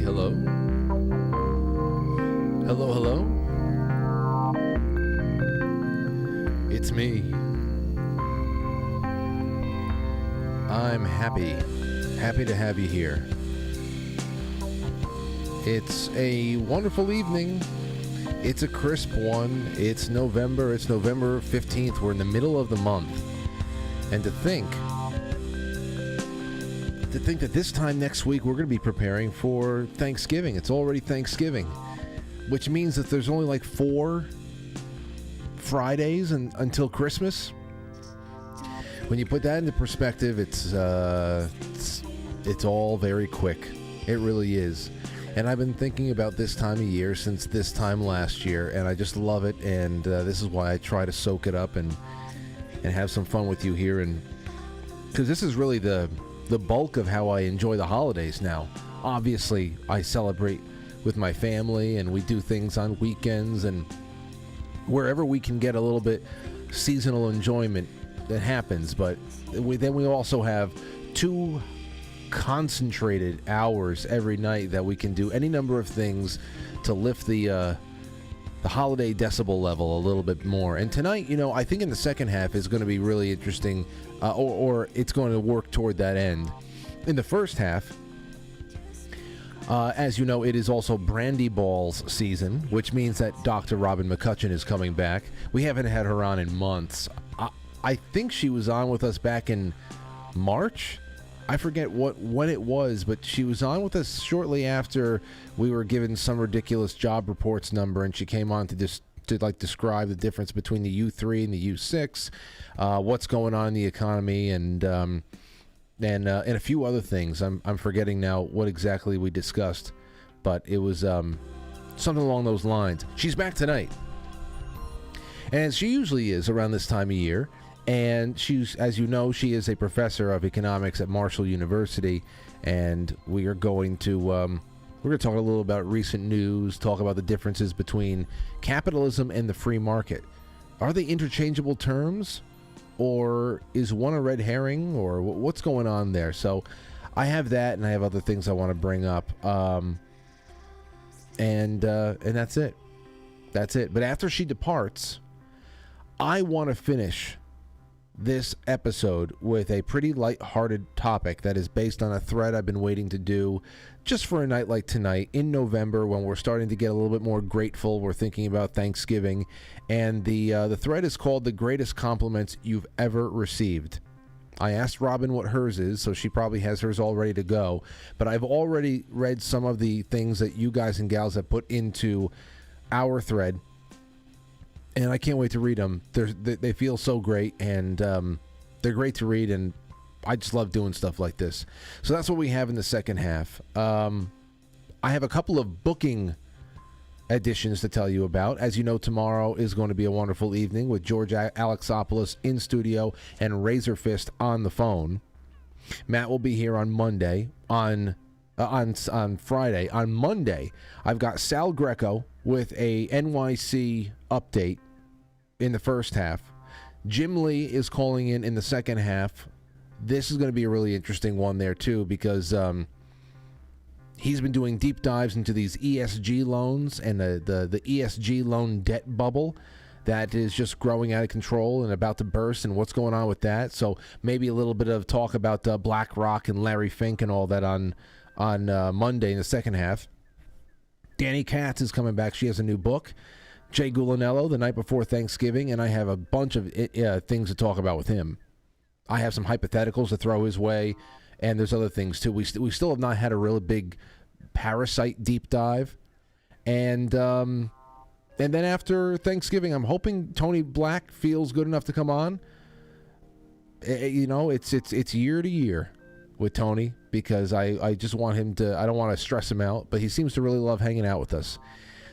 Hello. Hello, hello. It's me. I'm happy to have you here. It's a wonderful evening. It's a crisp one. It's November 15th. We're in the middle of the month. And to think that this time next week we're going to be preparing for Thanksgiving. It's already Thanksgiving, which means that there's only like 4 Fridays until Christmas. When you put that into perspective, it's all very quick. It really is. And I've been thinking about this time of year since this time last year, and I just love it. And this is why I try to soak it up and have some fun with you here, and because this is really the bulk of how I enjoy the holidays now. Obviously, I celebrate with my family, and we do things on weekends, and wherever we can get a little bit seasonal enjoyment, that happens. But then we also have 2 concentrated hours every night that we can do any number of things to lift the holiday decibel level a little bit more. And tonight, I think in the second half is going to be really interesting, or it's going to work toward that end. In the first half, as you know, it is also Brandy Balls season, which means that Dr. Robin McCutcheon is coming back. We haven't had her on in months. I think she was on with us back in March. I forget when it was, but she was on with us shortly after we were given some ridiculous job reports number, and she came on to describe the difference between the U3 and the U6, what's going on in the economy, and a few other things. I'm forgetting now what exactly we discussed, but it was something along those lines. She's back tonight, and she usually is around this time of year. And she's, as you know, she is a professor of economics at Marshall University, and we are going to talk a little about recent news, talk about the differences between capitalism and the free market. Are they interchangeable terms, or is one a red herring, or what's going on there? So I have that, and I have other things I want to bring up, and that's it. That's it. But after she departs, I want to finish this episode with a pretty lighthearted topic that is based on a thread I've been waiting to do just for a night like tonight in November, when we're starting to get a little bit more grateful. We're thinking about Thanksgiving, and the thread is called "The Greatest Compliments You've Ever Received." I asked Robin what hers is, so she probably has hers all ready to go, but I've already read some of the things that you guys and gals have put into our thread, and I can't wait to read them. They feel so great, and they're great to read, and I just love doing stuff like this. So that's what we have in the second half. I have a couple of booking additions to tell you about. As you know, tomorrow is going to be a wonderful evening with George Alexopoulos in studio and Razorfist on the phone. Matt will be here on Monday. On Friday. On Monday, I've got Sal Greco with a NYC update in the first half. Jim Lee is calling in the second half. This is going to be a really interesting one there too, because he's been doing deep dives into these ESG loans and the ESG loan debt bubble that is just growing out of control and about to burst, and what's going on with that. So maybe a little bit of talk about BlackRock and Larry Fink and all that on Monday in the second half. Danny Katz is coming back. She has a new book. Jay Gulanello the night before Thanksgiving, and I have a bunch of things to talk about with him. I have some hypotheticals to throw his way, and there's other things too. We still have not had a really big parasite deep dive, and then after Thanksgiving, I'm hoping Tony Black feels good enough to come on. You know, it's year to year with Tony, because I just want him to, I don't want to stress him out, but he seems to really love hanging out with us.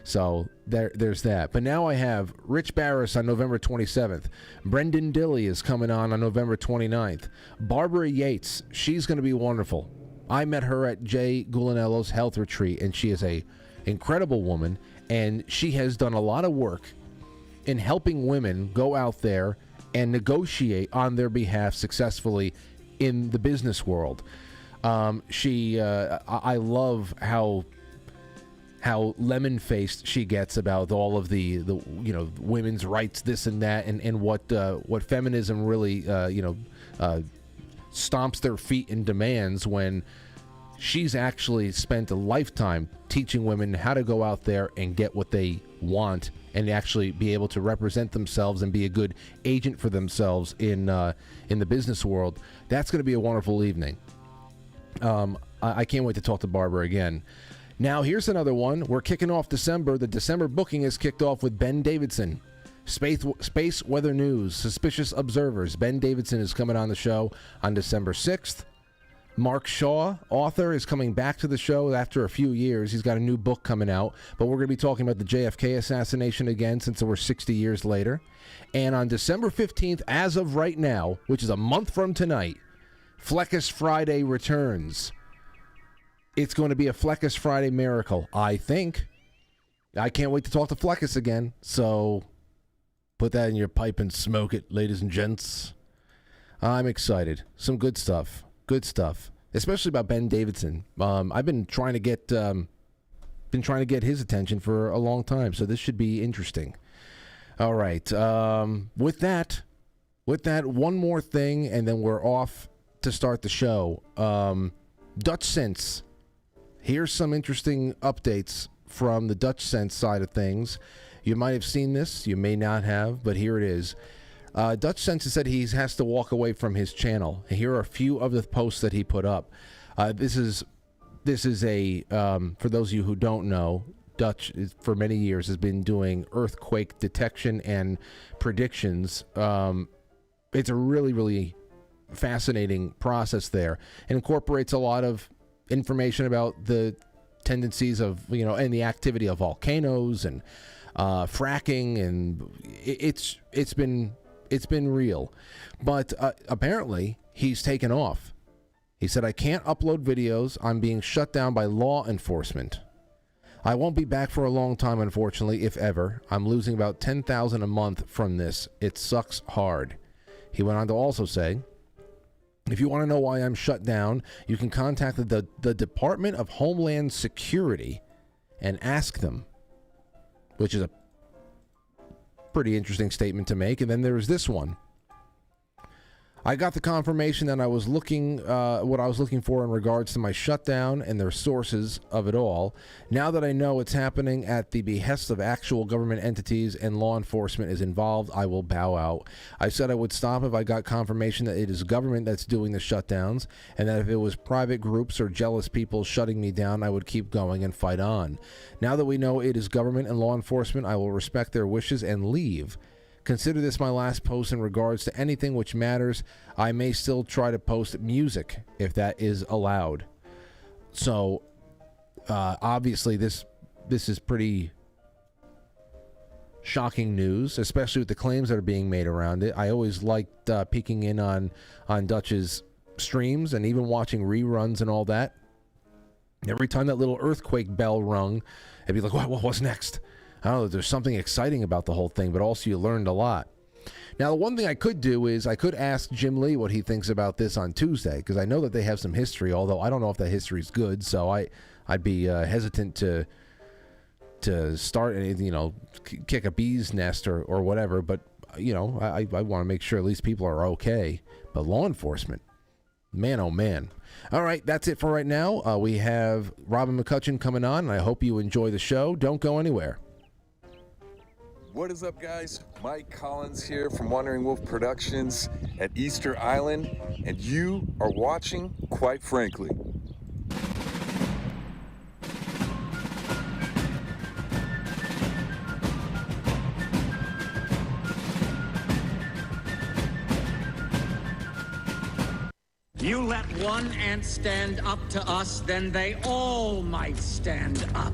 So there's that. But now I have Rich Barris on November 27th. Brendan Dilley is coming on November 29th. Barbara Yates, she's going to be wonderful. I met her at Jay Gulanello's health retreat, and she is a incredible woman, and she has done a lot of work in helping women go out there and negotiate on their behalf successfully in the business world. I love how lemon-faced she gets about all of the you know, women's rights, this and that, and what feminism really stomps their feet and demands, when she's actually spent a lifetime teaching women how to go out there and get what they want, and actually be able to represent themselves and be a good agent for themselves in the business world. That's going to be a wonderful evening. I can't wait to talk to Barbara again. Now, here's another one. We're kicking off December. The December booking is kicked off with Ben Davidson. Space Weather News, Suspicious Observers. Ben Davidson is coming on the show on December 6th. Mark Shaw, author, is coming back to the show after a few years. He's got a new book coming out, but we're going to be talking about the JFK assassination again, since we're 60 years later. And on December 15th, as of right now, which is a month from tonight, Fleckus Friday returns. It's going to be a Fleckus Friday miracle, I think. I can't wait to talk to Fleckus again, so put that in your pipe and smoke it, ladies and gents. I'm excited. Some good stuff. Good stuff, especially about Ben Davidson. I've been trying to get his attention for a long time, so this should be interesting. All right. With that, one more thing, and then we're off to start the show. Dutch Sense. Here's some interesting updates from the Dutch Sense side of things. You might have seen this, you may not have, but here it is. Dutch Sense has said he has to walk away from his channel. Here are a few of the posts that he put up. This is a for those of you who don't know, Dutch for many years has been doing earthquake detection and predictions. It's a really, really fascinating process there. It incorporates a lot of information about the tendencies of, you know, and the activity of volcanoes and fracking, and it's been real. But apparently he's taken off. He said, "I can't upload videos. I'm being shut down by law enforcement. I won't be back for a long time, unfortunately, if ever. I'm losing about $10,000 a month from this. It sucks hard." He went on to also say, "If you want to know why I'm shut down, you can contact the Department of Homeland Security and ask them," which is a pretty interesting statement to make. And then there's this one. "I got the confirmation that I was looking, what I was looking for in regards to my shutdown and their sources of it all. Now that I know it's happening at the behest of actual government entities and law enforcement is involved, I will bow out. I said I would stop if I got confirmation that it is government that's doing the shutdowns, and that if it was private groups or jealous people shutting me down, I would keep going and fight on. Now that we know it is government and law enforcement, I will respect their wishes and leave. Consider this my last post in regards to anything which matters. I may still try to post music if that is allowed." So, obviously, this is pretty shocking news, especially with the claims that are being made around it. I always liked peeking in on Dutch's streams and even watching reruns and all that. Every time that little earthquake bell rung, I'd be like, what's next? I don't know, there's something exciting about the whole thing, but also you learned a lot. Now, the one thing I could do is I could ask Jim Lee what he thinks about this on Tuesday, because I know that they have some history, although I don't know if that history is good, so I'd be hesitant to start anything, you know, kick a bee's nest or whatever, but, you know, I want to make sure at least people are okay. But law enforcement, man, oh man. All right, that's it for right now. We have Robin McCutcheon coming on, and I hope you enjoy the show. Don't go anywhere. What is up, guys? Mike Collins here from Wandering Wolf Productions at Easter Island, and you are watching Quite Frankly. You let one ant stand up to us, then they all might stand up.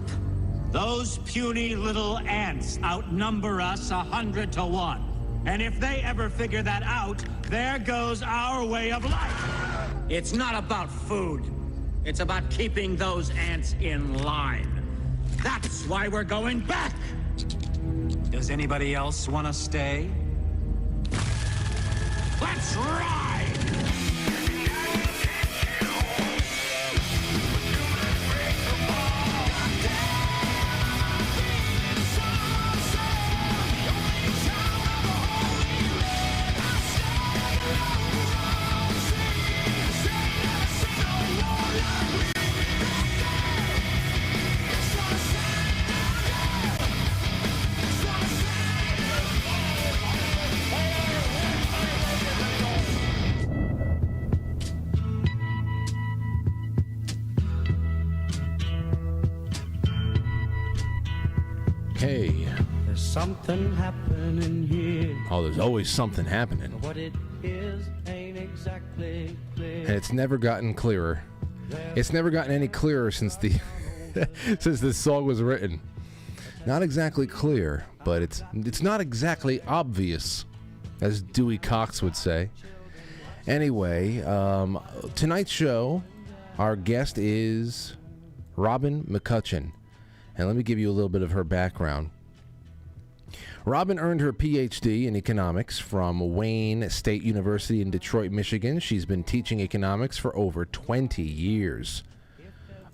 Those puny little ants outnumber us 100 to 1. And if they ever figure that out, there goes our way of life. It's not about food. It's about keeping those ants in line. That's why we're going back. Does anybody else want to stay? Let's ride! Hey. There's something happening here. Oh, there's always something happening. What it is ain't exactly clear. And it's never gotten clearer. It's never gotten any clearer since the since this song was written. Not exactly clear, but it's not exactly obvious, as Dewey Cox would say. Anyway, tonight's show, our guest is Robin McCutcheon. And let me give you a little bit of her background. Robin earned her PhD in economics from Wayne State University in Detroit, Michigan. She's been teaching economics for over 20 years.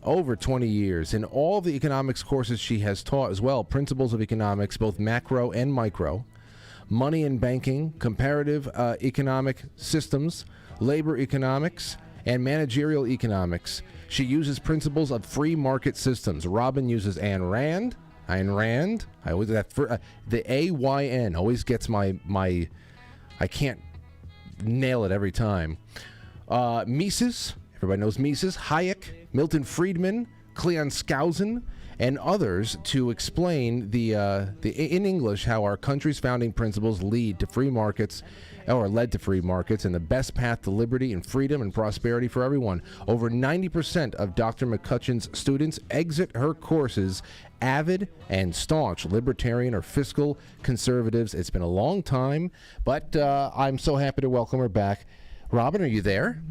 Over 20 years. In all the economics courses she has taught as well, principles of economics, both macro and micro, money and banking, comparative economic systems, labor economics, and managerial economics. She uses principles of free market systems. Robin uses Ayn Rand. I always the AYN always gets my I can't nail it every time. Mises, everybody knows Mises, Hayek, Milton Friedman, Cleon Skousen, and others to explain the in English how our country's founding principles lead to free markets, or led to free markets, and the best path to liberty and freedom and prosperity for everyone. Over 90% of Dr. McCutcheon's students exit her courses avid and staunch libertarian or fiscal conservatives. It's been a long time, but I'm so happy to welcome her back. Robin, are you there?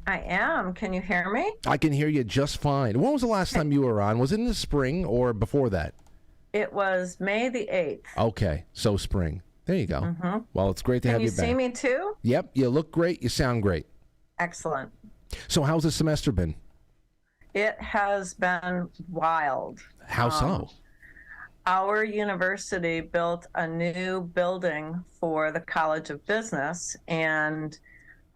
I am. Can you hear me? I can hear you just fine. When was the last time you were on? Was it in the spring or before that? It was May the 8th. Okay, so spring. There you go. Mm-hmm. Well, it's great to have you back. Can you see me too? Yep, you look great. You sound great. Excellent. So how's the semester been? It has been wild. How so? Our university built a new building for the College of Business, and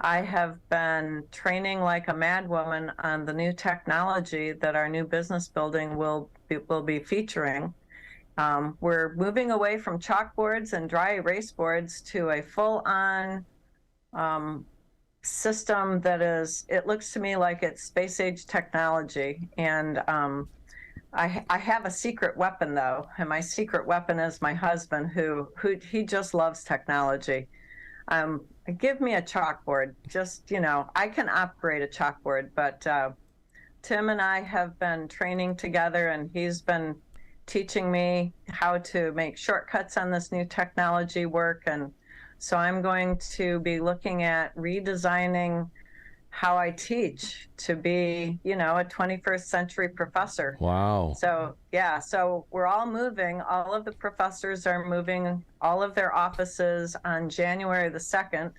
I have been training like a madwoman on the new technology that our new business building will be featuring. We're moving away from chalkboards and dry erase boards to a full-on system that is, it looks to me like it's space-age technology. And I have a secret weapon, though, and my secret weapon is my husband, who he just loves technology. Give me a chalkboard. Just, I can operate a chalkboard, but Tim and I have been training together, and he's been teaching me how to make shortcuts on this new technology work. And so I'm going to be looking at redesigning how I teach to be, a 21st century professor. Wow. So, yeah, so we're all moving. All of the professors are moving all of their offices on January the 2nd.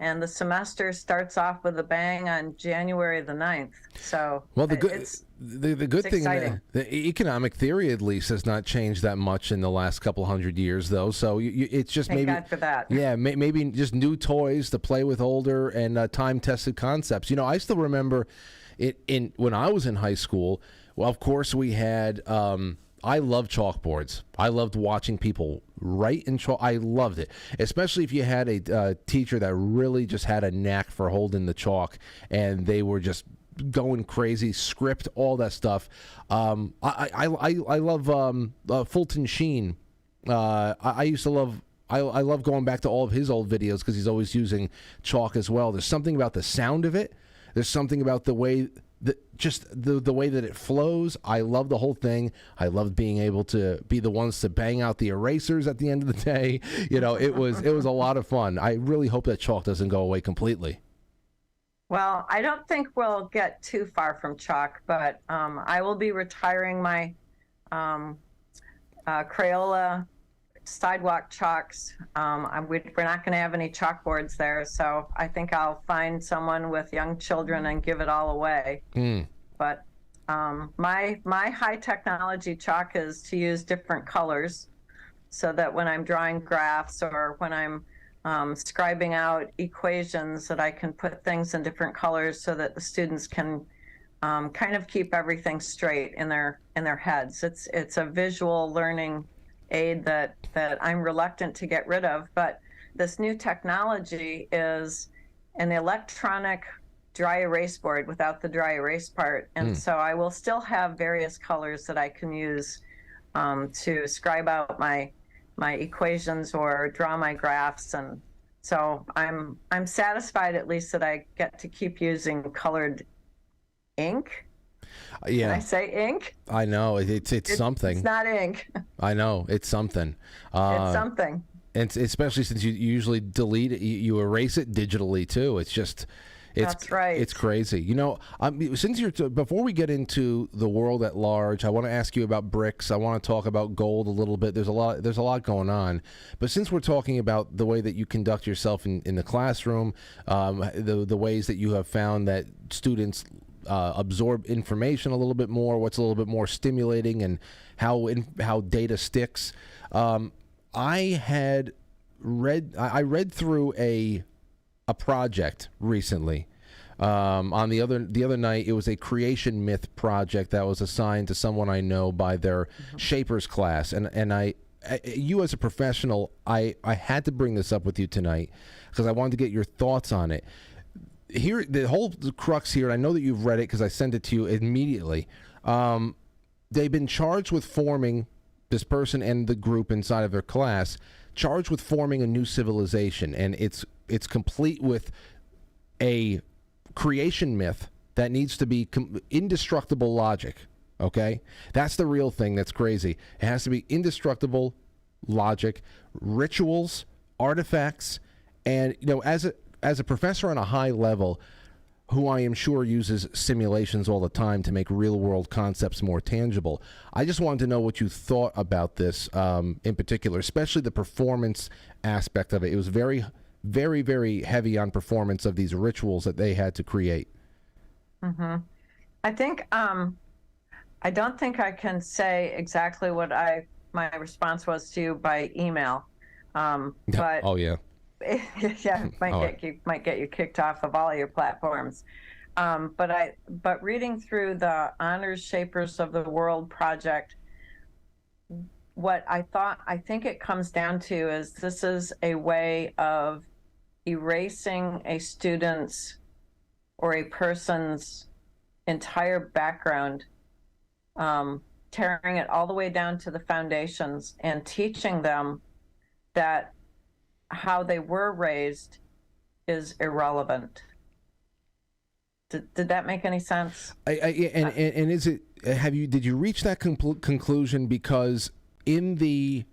And the semester starts off with a bang on January the 9th. So, well, the good thing, the economic theory at least has not changed that much in the last couple hundred years, though. So it's just Thank maybe God for that. Yeah, maybe just new toys to play with older and time-tested concepts. I still remember it when I was in high school. Well, of course, we had I love chalkboards. I loved watching people write in chalk. I loved it, especially if you had a teacher that really just had a knack for holding the chalk, and they were just going crazy, script, all that stuff. I love Fulton Sheen. I used to love. I love going back to all of his old videos because he's always using chalk as well. There's something about the sound of it. There's something about the way that the way that it flows. I love the whole thing. I love being able to be the ones to bang out the erasers at the end of the day. You know, it was a lot of fun. I really hope that chalk doesn't go away completely. Well, I don't think we'll get too far from chalk, but I will be retiring my Crayola sidewalk chalks. We're not going to have any chalkboards there, so I think I'll find someone with young children and give it all away. But my high technology chalk is to use different colors, so that when I'm drawing graphs or when I'm scribing out equations, that I can put things in different colors so that the students can kind of keep everything straight in their heads. It's a visual learning aid that I'm reluctant to get rid of, but this new technology is an electronic dry erase board without the dry erase part, and so I will still have various colors that I can use to scribe out my equations or draw my graphs, and so I'm satisfied at least that I get to keep using colored ink. Yeah. Can I say ink? I know it's something. It's not ink. I know it's something. It's something. And especially since you usually delete it, you erase it digitally too. It's just, that's right. It's crazy. You know, since before we get into the world at large, I want to ask you about BRICS. I want to talk about gold a little bit. There's a lot going on. But since we're talking about the way that you conduct yourself in the classroom, the ways that you have found that students absorb information a little bit more, what's a little bit more stimulating, and how data sticks. I read through a project recently. On the other night, it was a creation myth project that was assigned to someone I know by their Shapers class, and you as a professional, I had to bring this up with you tonight because I wanted to get your thoughts on it. Here, the whole crux here, I know that you've read it because I sent it to you immediately. They've been charged with forming, this person and the group inside of their class, charged with forming a new civilization, and it's complete with a creation myth that needs to be indestructible logic. Okay, that's the real thing that's crazy. It has to be indestructible logic, rituals, artifacts, and as a professor on a high level, who I am sure uses simulations all the time to make real-world concepts more tangible, I just wanted to know what you thought about this in particular, especially the performance aspect of it. It was very, very, very heavy on performance of these rituals that they had to create. I think I don't think I can say exactly what my response was to you by email, but oh yeah. Yeah, might get you kicked off of all your platforms. But reading through the Honors Shapers of the World project, what I think it comes down to is this is a way of erasing a student's or a person's entire background, tearing it all the way down to the foundations and teaching them that how they were raised is irrelevant. Did that make any sense? And is it? Did you reach that conclusion because in the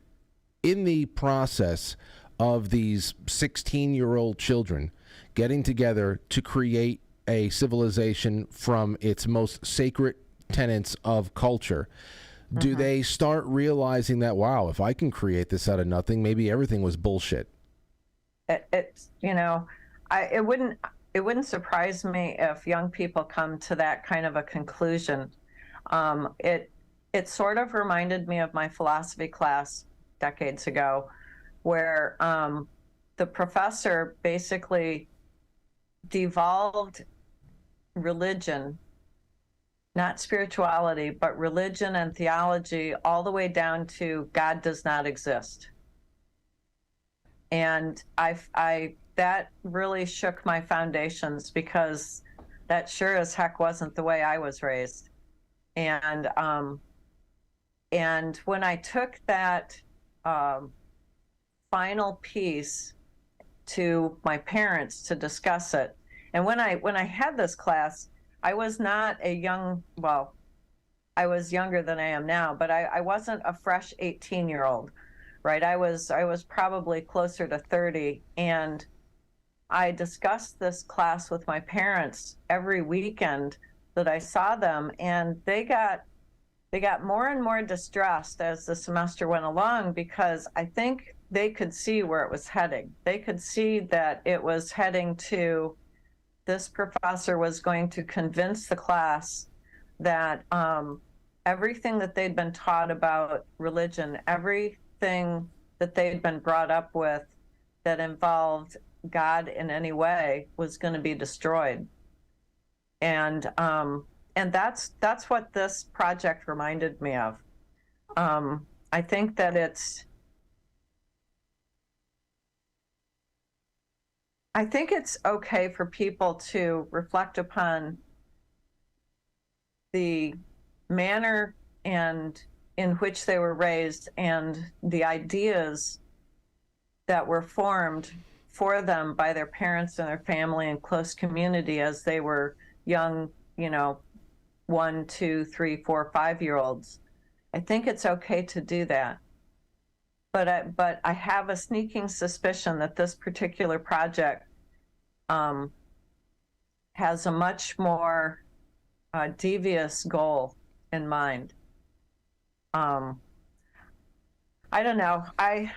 process of these 16-year-old children getting together to create a civilization from its most sacred tenets of culture, do they start realizing that, wow, if I can create this out of nothing, maybe everything was bullshit? It wouldn't surprise me if young people come to that kind of a conclusion. It sort of reminded me of my philosophy class decades ago, where the professor basically devolved religion not spirituality, but religion and theology, all the way down to God does not exist. And that really shook my foundations, because that sure as heck wasn't the way I was raised. And when I took that final piece to my parents to discuss it, and when I had this class, I was not a young, well, I was younger than I am now, but I wasn't a fresh 18-year-old, right? I was probably closer to 30, and I discussed this class with my parents every weekend that I saw them, and they got more and more distressed as the semester went along, because I think they could see where it was heading. They could see that it was heading to, this professor was going to convince the class that everything that they'd been taught about religion, everything that they'd been brought up with that involved God in any way, was going to be destroyed. And that's what this project reminded me of. I think that it's okay for people to reflect upon the manner and in which they were raised, and the ideas that were formed for them by their parents and their family and close community as they were young, 1, 2, 3, 4, 5-year-olds. I think it's okay to do that. But I have a sneaking suspicion that this particular project has a much more devious goal in mind. I don't know. I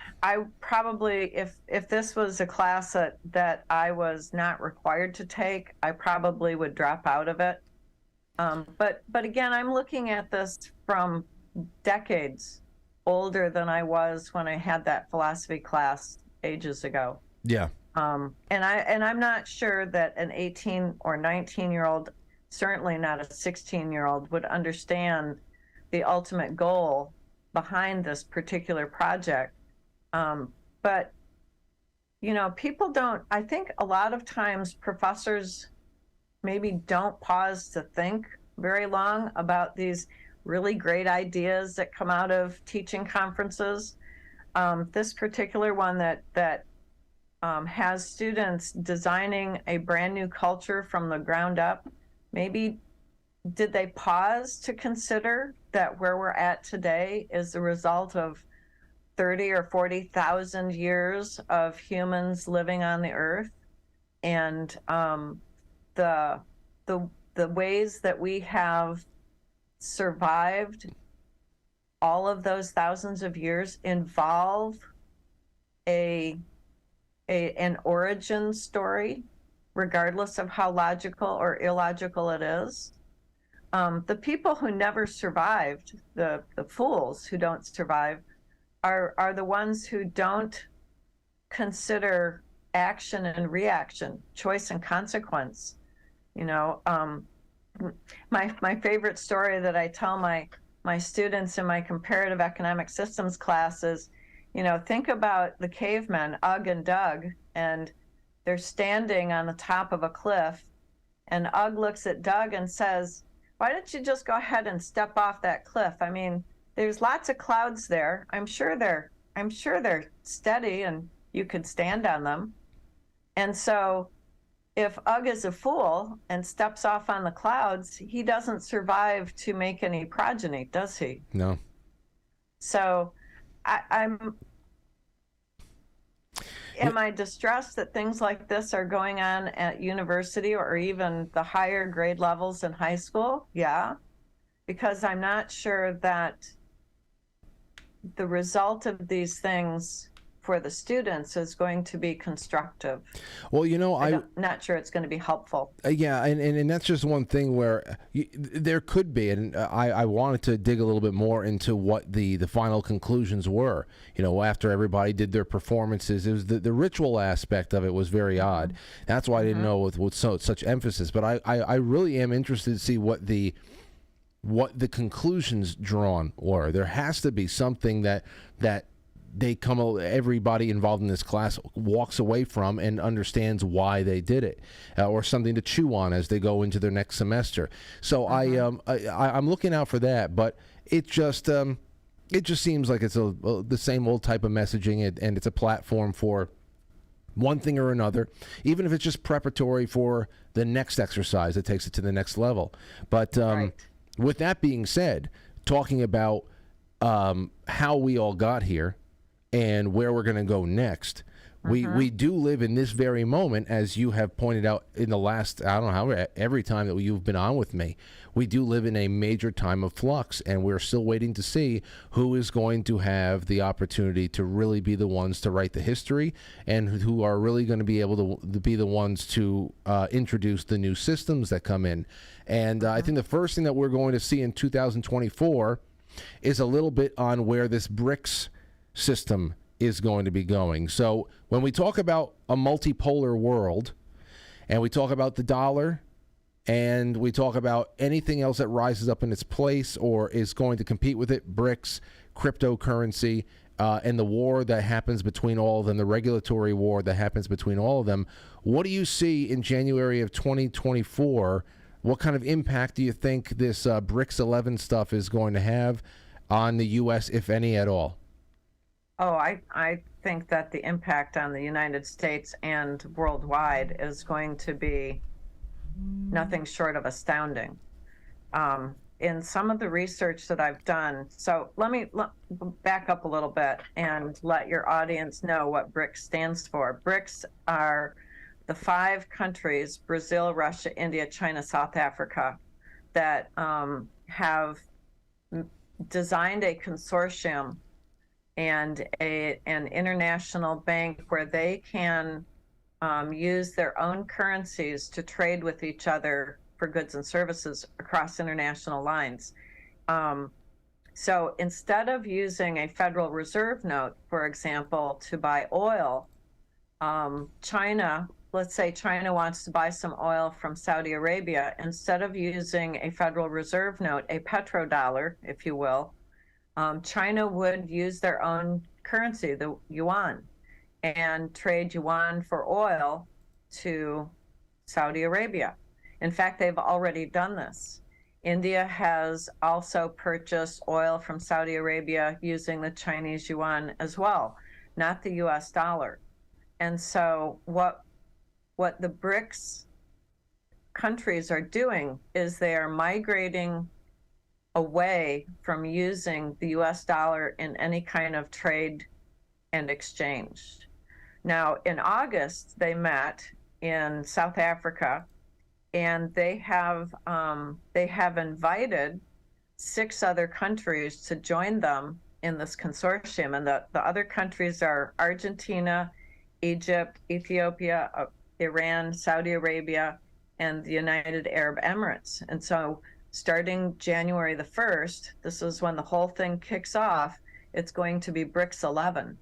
probably, if this was a class that I was not required to take, I probably would drop out of it. But again, I'm looking at this from decades older than I was when I had that philosophy class ages ago. Yeah. And I'm not sure that an 18 or 19-year-old, certainly not a 16-year-old, would understand the ultimate goal behind this particular project. But, people don't, I think a lot of times professors maybe don't pause to think very long about these really great ideas that come out of teaching conferences. This particular one that has students designing a brand new culture from the ground up, maybe did they pause to consider that where we're at today is the result of 30 or 40,000 years of humans living on the earth, and the ways that we have survived all of those thousands of years involve an origin story, regardless of how logical or illogical it is. The people who never survived, the fools who don't survive, are the ones who don't consider action and reaction, choice and consequence. My favorite story that I tell my students in my comparative economic systems class is, think about the cavemen, Ugg and Doug, and they're standing on the top of a cliff, and Ugg looks at Doug and says, "Why don't you just go ahead and step off that cliff? I mean, there's lots of clouds there. I'm sure they're steady and you could stand on them." And so if Ugg is a fool and steps off on the clouds, he doesn't survive to make any progeny, does he? No. So am I distressed that things like this are going on at university or even the higher grade levels in high school? Yeah, because I'm not sure that the result of these things for the students is going to be constructive. Well, I'm not sure it's going to be helpful. Yeah, and that's just one thing where there could be, and I wanted to dig a little bit more into what the final conclusions were. After everybody did their performances, it was the ritual aspect of it was very odd. That's why I didn't know with such emphasis. But I really am interested to see what the what the conclusions drawn were. There has to be something that everybody involved in this class walks away from and understands why they did it, or something to chew on as they go into their next semester. So I'm looking out for that, but it just seems like it's the same old type of messaging, and it's a platform for one thing or another, even if it's just preparatory for the next exercise that takes it to the next level. But with that being said, talking about how we all got here and where we're going to go next, we do live in this very moment, as you have pointed out in the last, I don't know how, every time that you've been on with me. We do live in a major time of flux, and we're still waiting to see who is going to have the opportunity to really be the ones to write the history, and who are really going to be able to be the ones to introduce the new systems that come in. And I think the first thing that we're going to see in 2024 is a little bit on where this BRICS system is going to be going. So when we talk about a multipolar world, and we talk about the dollar, and we talk about anything else that rises up in its place or is going to compete with it, BRICS, cryptocurrency, and the war that happens between all of them, the regulatory war that happens between all of them, what do you see in January of 2024? What kind of impact do you think this BRICS 11 stuff is going to have on the U.S., if any at all? Oh, I think that the impact on the United States and worldwide is going to be nothing short of astounding. In some of the research that I've done, so let me back up a little bit and let your audience know what BRICS stands for. BRICS are the 5 countries, Brazil, Russia, India, China, South Africa, that have designed a consortium and an international bank where they can use their own currencies to trade with each other for goods and services across international lines. So instead of using a Federal Reserve note, for example, to buy oil, China, let's say China wants to buy some oil from Saudi Arabia, instead of using a Federal Reserve note, a petrodollar, if you will, China would use their own currency, the yuan, and trade yuan for oil to Saudi Arabia. In fact, they've already done this. India has also purchased oil from Saudi Arabia using the Chinese yuan as well, not the US dollar. And so what the BRICS countries are doing is they are migrating away from using the US dollar in any kind of trade and exchange. Now, in August, they met in South Africa, and they have invited 6 other countries to join them in this consortium. And the other countries are Argentina, Egypt, Ethiopia, Iran, Saudi Arabia, and the United Arab Emirates. And so starting January the 1st, this is when the whole thing kicks off, it's going to be BRICS 11.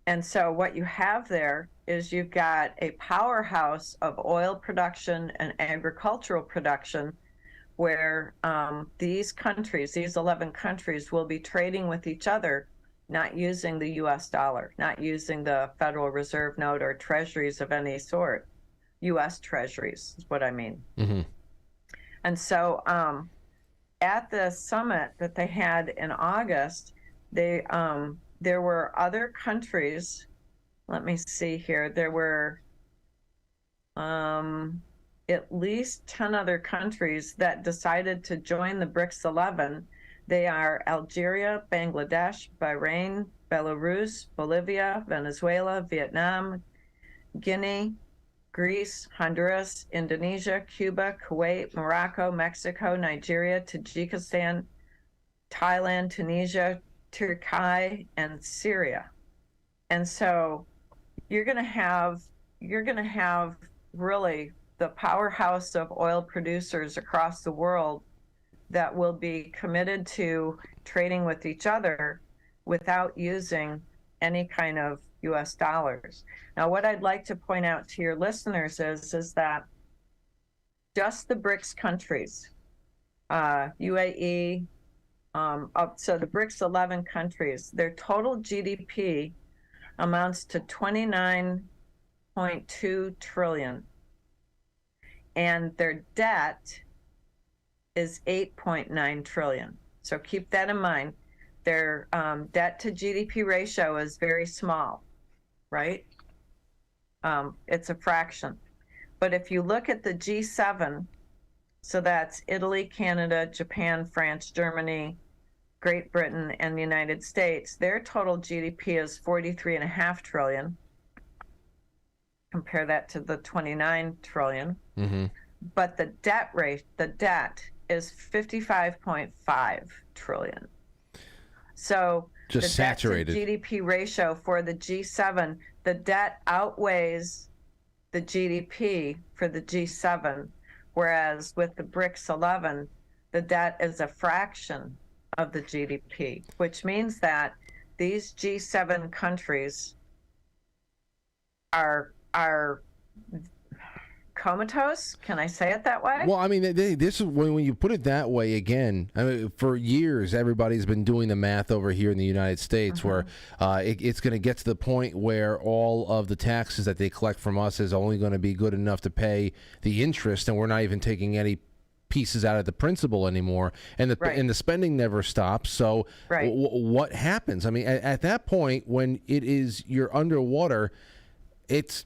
And so what you have there is you've got a powerhouse of oil production and agricultural production where these countries, these 11 countries, will be trading with each other, not using the US dollar, not using the Federal Reserve note or treasuries of any sort. US treasuries is what I mean. Mm-hmm. And so at the summit that they had in August, there were other countries. Let me see here. There were at least 10 other countries that decided to join the BRICS 11. They are Algeria, Bangladesh, Bahrain, Belarus, Bolivia, Venezuela, Vietnam, Guinea, Greece, Honduras, Indonesia, Cuba, Kuwait, Morocco, Mexico, Nigeria, Tajikistan, Thailand, Tunisia, Turkey, and Syria. And so you're going to have really the powerhouse of oil producers across the world that will be committed to trading with each other without using any kind of US dollars. Now, what I'd like to point out to your listeners is that just the BRICS countries UAE. So the BRICS 11 countries, their total GDP amounts to 29.2 trillion, and their debt is 8.9 trillion. So keep that in mind. Their debt to GDP ratio is very small, right? It's a fraction. But if you look at the G7, so that's Italy, Canada, Japan, France, Germany, Great Britain, and the United States, their total GDP is 43.5 trillion. Compare that to the 29 trillion. Mm-hmm. But the debt is 55.5 trillion. So just the saturated debt to GDP ratio for the G7, the debt outweighs the GDP for the G7, whereas with the BRICS 11, the debt is a fraction of the GDP, which means that these G7 countries are comatose. Can I say it that way? Well, I mean, this is when you put it that way again. I mean, for years, everybody's been doing the math over here in the United States, where it's going to get to the point where all of the taxes that they collect from us is only going to be good enough to pay the interest, and we're not even taking any pieces out of the principal anymore, and the spending never stops. So what happens? I mean, at that point, when you're underwater, it's,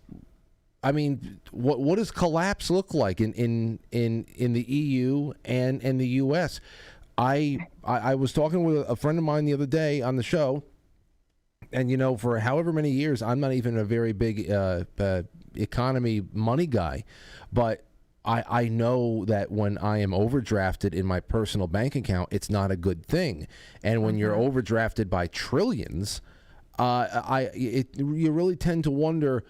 I mean, what does collapse look like in the EU and in the US? I was talking with a friend of mine the other day on the show, and you know, for however many years, I'm not even a very big economy money guy, but I know that when I am overdrafted in my personal bank account, it's not a good thing. And when you're overdrafted by trillions, you really tend to wonder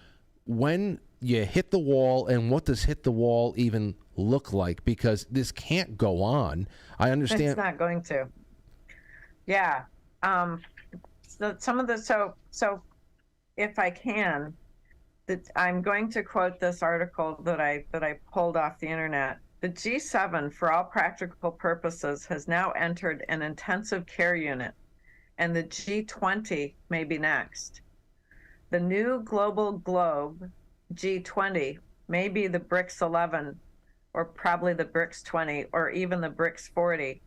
when you hit the wall, and what does hit the wall even look like? Because this can't go on. I understand. It's not going to. Yeah. So if I can, I'm going to quote this article that I pulled off the internet. The G7, for all practical purposes, has now entered an intensive care unit, and the G20 may be next. The new global globe, G20, may be the BRICS 11, or probably the BRICS 20, or even the BRICS 40.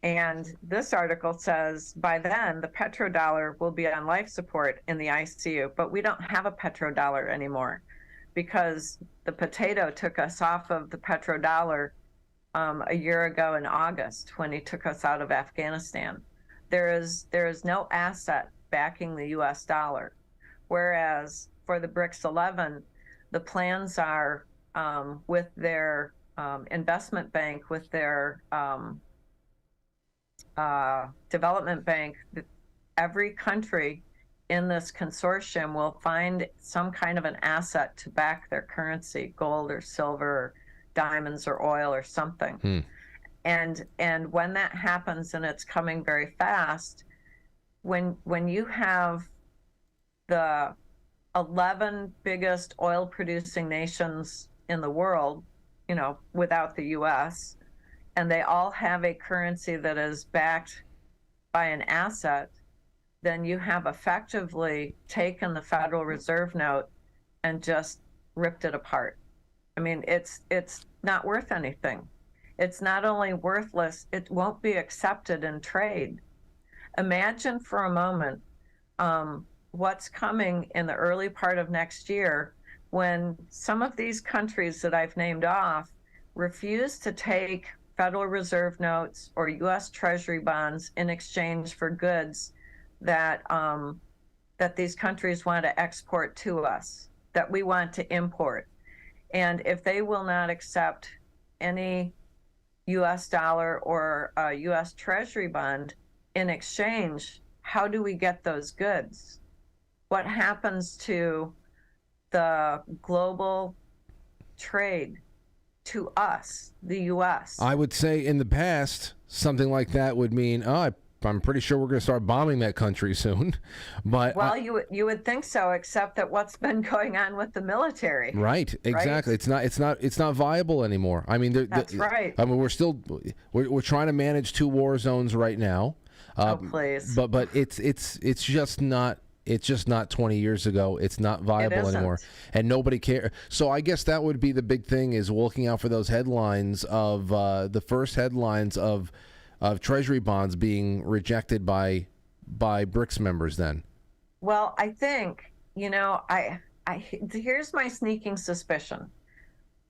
And this article says, by then, the petrodollar will be on life support in the ICU. But we don't have a petrodollar anymore, because the potato took us off of the petrodollar a year ago in August, when he took us out of Afghanistan. There is no asset backing the US dollar. Whereas for the BRICS 11, the plans are with their investment bank, with their development bank, every country in this consortium will find some kind of an asset to back their currency, gold or silver or diamonds or oil or something. And when that happens, and it's coming very fast, when you have the 11 biggest oil producing nations in the world, you know, without the US, and they all have a currency that is backed by an asset, then you have effectively taken the Federal Reserve note and just ripped it apart. I mean, it's not worth anything. It's not only worthless, it won't be accepted in trade. Imagine for a moment what's coming in the early part of next year, when some of these countries that I've named off refuse to take Federal Reserve notes or U.S. Treasury bonds in exchange for goods that these countries want to export to us, that we want to import. And if they will not accept any U.S. dollar or a U.S. Treasury bond in exchange, how do we get those goods? What happens to the global trade to us, the U.S.? I would say in the past, something like that would mean, I I'm pretty sure we're going to start bombing that country soon. But well, you would think so, except that what's been going on with the military. Right, exactly. Right? It's not viable anymore. I mean, that's right. I mean, we're trying to manage 2 war zones right now. Oh, please. But it's just not. It's just not 20 years ago. It's not viable anymore, and nobody cares. So I guess that would be the big thing, is looking out for those headlines of the first headlines of Treasury bonds being rejected by BRICS members. Then, well, I think I here's my sneaking suspicion,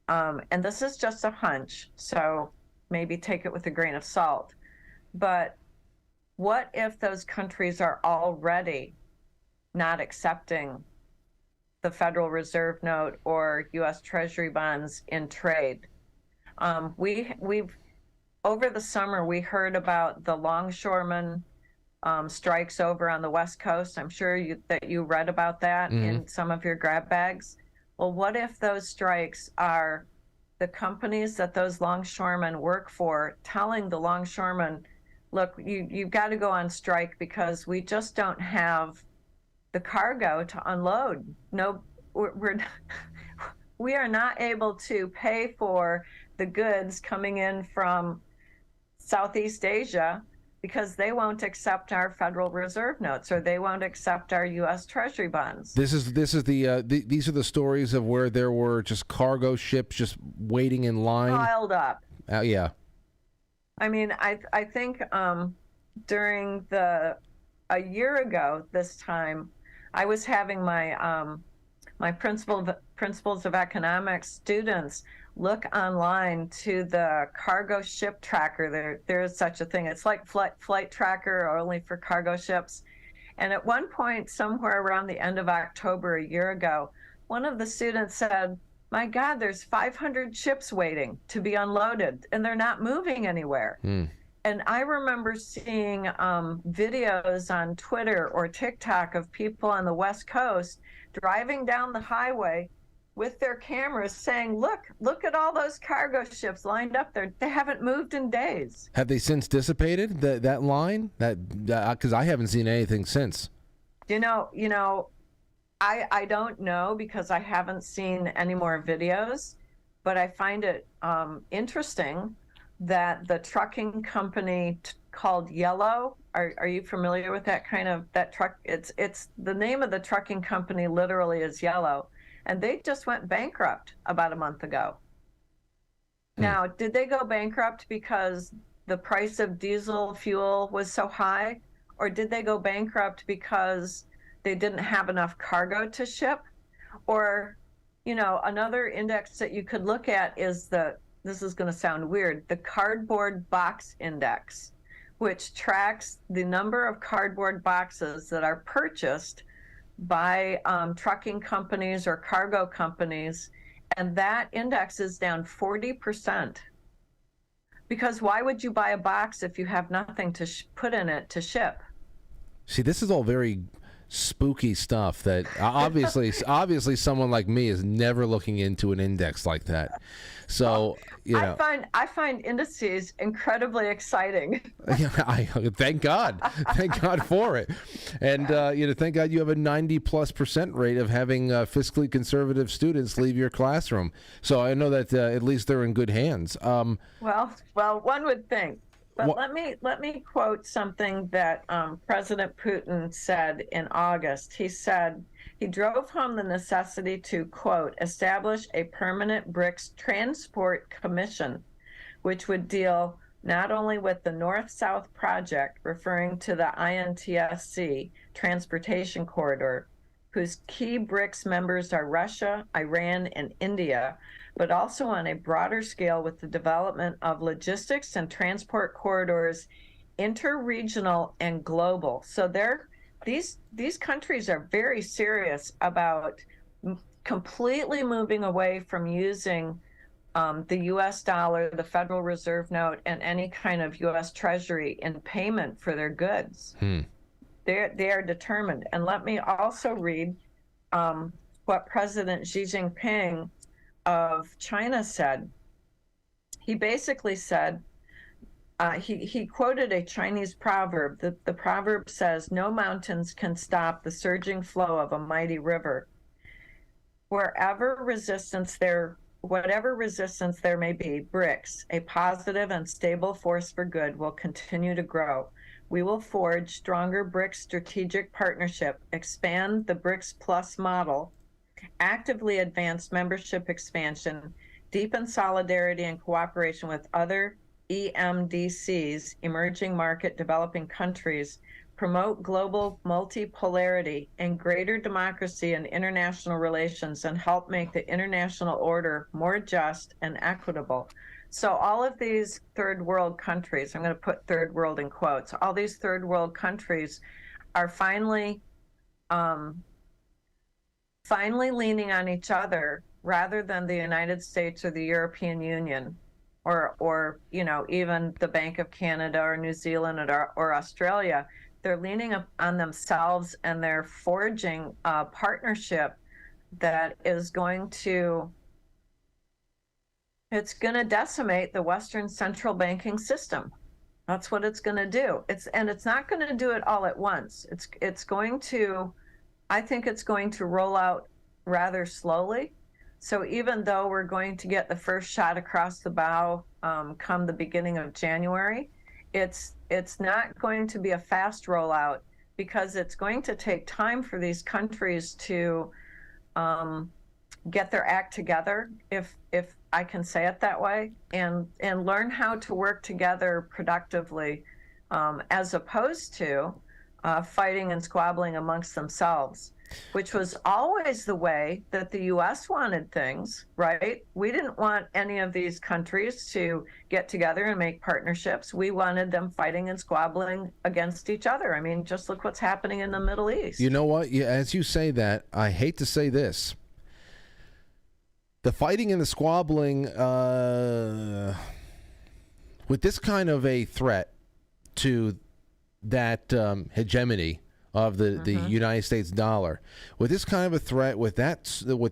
and this is just a hunch, so maybe take it with a grain of salt. But what if those countries are already not accepting the Federal Reserve note or U.S. Treasury bonds in trade? We've over the summer we heard about the longshoremen strikes over on the West Coast. I'm sure that you read about that in some of your grab bags. Well, what if those strikes are the companies that those longshoremen work for telling the longshoremen, look, you've got to go on strike because we just don't have the cargo to unload. No, we are not able to pay for the goods coming in from Southeast Asia because they won't accept our Federal Reserve notes, or they won't accept our U.S. Treasury bonds. These are the stories of where there were just cargo ships just waiting in line, piled up. Yeah. I mean, I think during a year ago this time, I was having my my principles of economics students look online to the cargo ship tracker. There is such a thing. It's like flight tracker, or only for cargo ships. And at one point, somewhere around the end of October a year ago, one of the students said, "My God, there's 500 ships waiting to be unloaded, and they're not moving anywhere." And I remember seeing videos on Twitter or TikTok of people on the West Coast driving down the highway with their cameras saying, look at all those cargo ships lined up there. They haven't moved in days. Have they since dissipated, that line? Because I haven't seen anything since. I don't know, because I haven't seen any more videos, but I find it interesting that the trucking company called Yellow, are you familiar with that truck? It's the name of the trucking company literally is Yellow, and they just went bankrupt about a month ago. Now, did they go bankrupt because the price of diesel fuel was so high, or did they go bankrupt because they didn't have enough cargo to ship? Or, another index that you could look at is this is going to sound weird, the cardboard box index, which tracks the number of cardboard boxes that are purchased by trucking companies or cargo companies. And that index is down 40%. Because why would you buy a box if you have nothing to put in it to ship? See, this is all very spooky stuff that obviously someone like me is never looking into an index like that. So I find indices incredibly exciting. Thank God for it, and thank God you have a 90+% rate of having fiscally conservative students leave your classroom. So I know that at least they're in good hands. Well, one would think. But let me quote something that President Putin said in August. He said he drove home the necessity to, quote, establish a permanent BRICS transport commission, which would deal not only with the North-South project, referring to the INTSC transportation corridor, whose key BRICS members are Russia, Iran, and India, but also on a broader scale with the development of logistics and transport corridors, interregional and global. So these countries are very serious about completely moving away from using the U.S. dollar, the Federal Reserve note, and any kind of U.S. Treasury in payment for their goods. They are determined. And let me also read what President Xi Jinping of China said. He basically said, he quoted a Chinese proverb. The proverb says, "No mountains can stop the surging flow of a mighty river. Whatever resistance there may be, BRICS, a positive and stable force for good, will continue to grow. We will forge stronger BRICS strategic partnership, expand the BRICS Plus model, actively advance membership expansion, deepen solidarity and cooperation with other EMDCs, emerging market developing countries, promote global multipolarity and greater democracy in international relations, and help make the international order more just and equitable." So all of these third world countries, I'm going to put third world in quotes, all these third world countries are finally leaning on each other rather than the United States or the European Union or even the Bank of Canada or New Zealand or Australia. They're leaning on themselves, and they're forging a partnership that is going to decimate the Western central banking system. That's what it's going to do. It's not going to do it all at once. I think it's going to roll out rather slowly. So even though we're going to get the first shot across the bow come the beginning of January, it's not going to be a fast rollout, because it's going to take time for these countries to get their act together, if I can say it that way, and learn how to work together productively, as opposed to fighting and squabbling amongst themselves, which was always the way that the U.S. wanted things, right? We didn't want any of these countries to get together and make partnerships. We wanted them fighting and squabbling against each other. I mean, just look what's happening in the Middle East. You know what? Yeah, as you say that, I hate to say this. The fighting and the squabbling, with this kind of a threat to that hegemony of the United States dollar, with this kind of a threat, with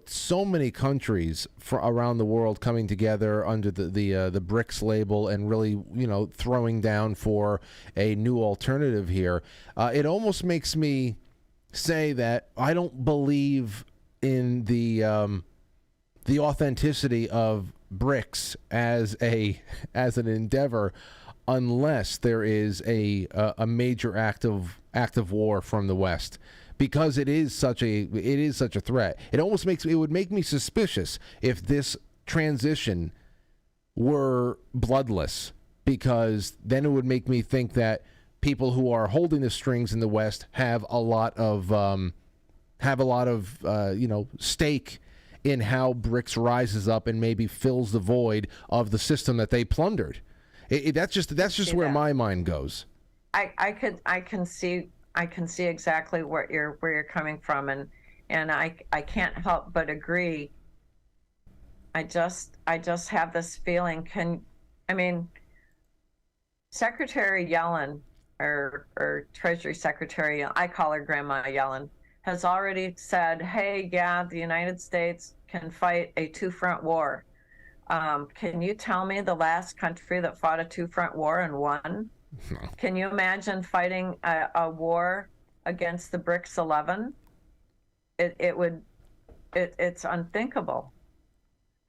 so many countries around the world coming together under the BRICS label and really throwing down for a new alternative here, it almost makes me say that I don't believe in the authenticity of BRICS as an endeavor, unless there is a major act of war from the West, because it is such a threat. It would make me suspicious if this transition were bloodless, because then it would make me think that people who are holding the strings in the West have a lot of stake in how BRICS rises up and maybe fills the void of the system that they plundered. That's just where my mind goes. I can see exactly where you're coming from, and I can't help but agree. I just have this feeling. Secretary Yellen, or Treasury Secretary, I call her Grandma Yellen, has already said, hey, yeah, the United States can fight a two-front war. Can you tell me the last country that fought a two-front war and won? No. Can you imagine fighting a war against the BRICS 11? It's unthinkable.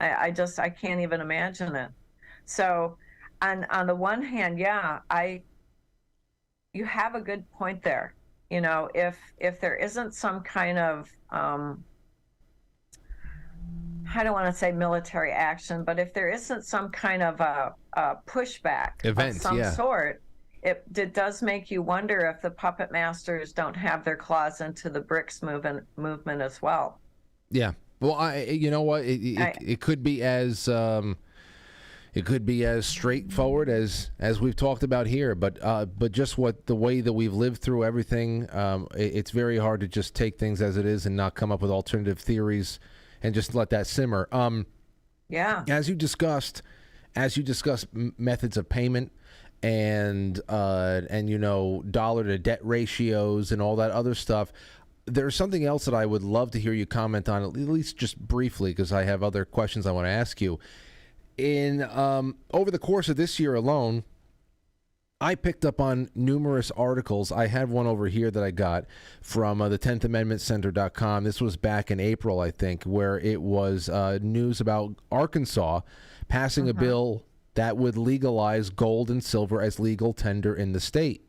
I can't even imagine it. So on the one hand, yeah, you have a good point there. If there isn't some kind of, I don't want to say military action, but if there isn't some kind of a pushback event of some sort, it does make you wonder if the puppet masters don't have their claws into the BRICS movement as well. Yeah. Well, you know what? It could be as straightforward as we've talked about here, but just the way that we've lived through everything, it's very hard to just take things as it is and not come up with alternative theories and just let that simmer. Yeah. As you discussed methods of payment and dollar to debt ratios and all that other stuff, there's something else that I would love to hear you comment on, at least just briefly, because I have other questions I want to ask you. In over the course of this year alone, I picked up on numerous articles. I had one over here that I got from the 10th Amendment Center.com. This was back in April, I think, where it was news about Arkansas passing a bill that would legalize gold and silver as legal tender in the state.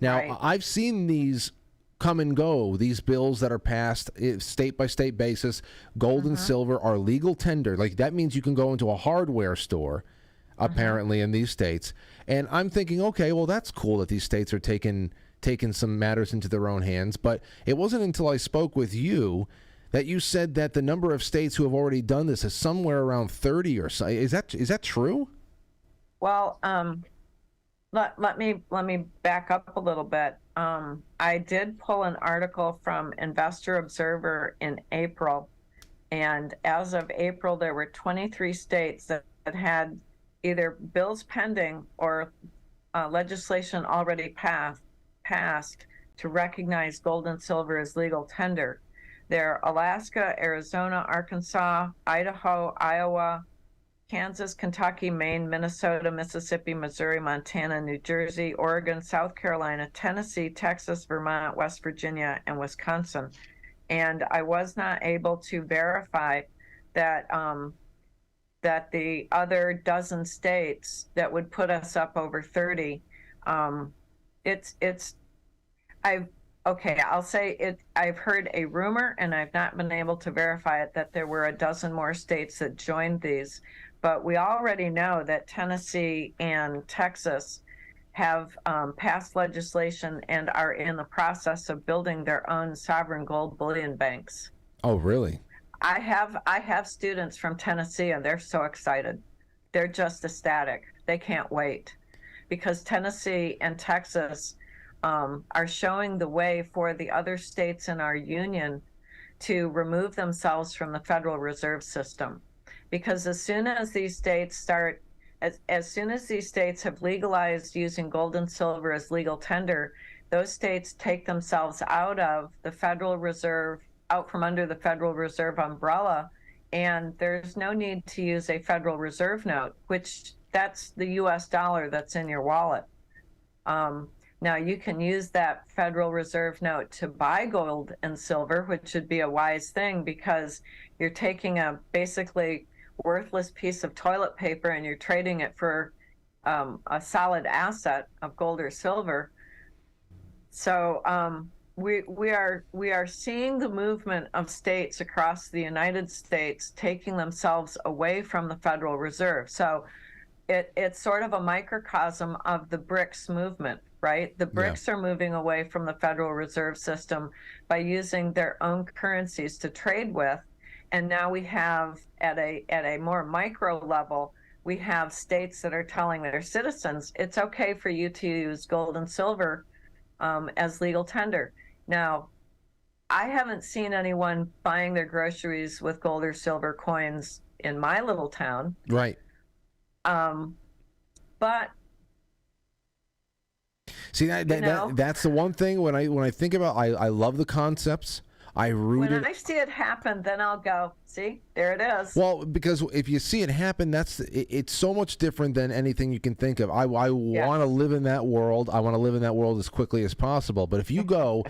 Now, I've seen these come and go, these bills that are passed state by state basis. Gold and silver are legal tender. Like, that means you can go into a hardware store, apparently, in these states. And I'm thinking, okay, well, that's cool that these states are taking some matters into their own hands. But it wasn't until I spoke with you that you said that the number of states who have already done this is somewhere around 30 or so. Is that true? Well, let me back up a little bit. I did pull an article from Investor Observer in April, and as of April, there were 23 states that had either bills pending or legislation already passed to recognize gold and silver as legal tender. They're Alaska, Arizona, Arkansas, Idaho, Iowa, Kansas, Kentucky, Maine, Minnesota, Mississippi, Missouri, Montana, New Jersey, Oregon, South Carolina, Tennessee, Texas, Vermont, West Virginia, and Wisconsin. And I was not able to verify that that the other dozen states that would put us up over 30, I'll say it. I've heard a rumor, and I've not been able to verify it, that there were a dozen more states that joined these. But we already know that Tennessee and Texas have passed legislation and are in the process of building their own sovereign gold bullion banks. Oh, really? I have students from Tennessee, and they're so excited. They're just ecstatic. They can't wait, because Tennessee and Texas are showing the way for the other states in our union to remove themselves from the Federal Reserve System. Because as soon as these states have legalized using gold and silver as legal tender, those states take themselves out of the Federal Reserve, out from under the Federal Reserve umbrella, and there's no need to use a Federal Reserve note, which that's the US dollar that's in your wallet. Now, you can use that Federal Reserve note to buy gold and silver, which would be a wise thing, because you're taking a basically worthless piece of toilet paper and you're trading it for a solid asset of gold or silver. So we are seeing the movement of states across the United States taking themselves away from the Federal Reserve. So it's sort of a microcosm of the BRICS movement, right? The BRICS are moving away from the Federal Reserve System by using their own currencies to trade with. And now we have, at a more micro level, we have states that are telling their citizens, it's okay for you to use gold and silver as legal tender. Now, I haven't seen anyone buying their groceries with gold or silver coins in my little town. Right. But see, that's the one thing when I think about, I love the concepts. When I see it happen, then I'll go, see, there it is. Well, because if you see it happen, it's so much different than anything you can think of. I want to live in that world. I want to live in that world as quickly as possible. But if you go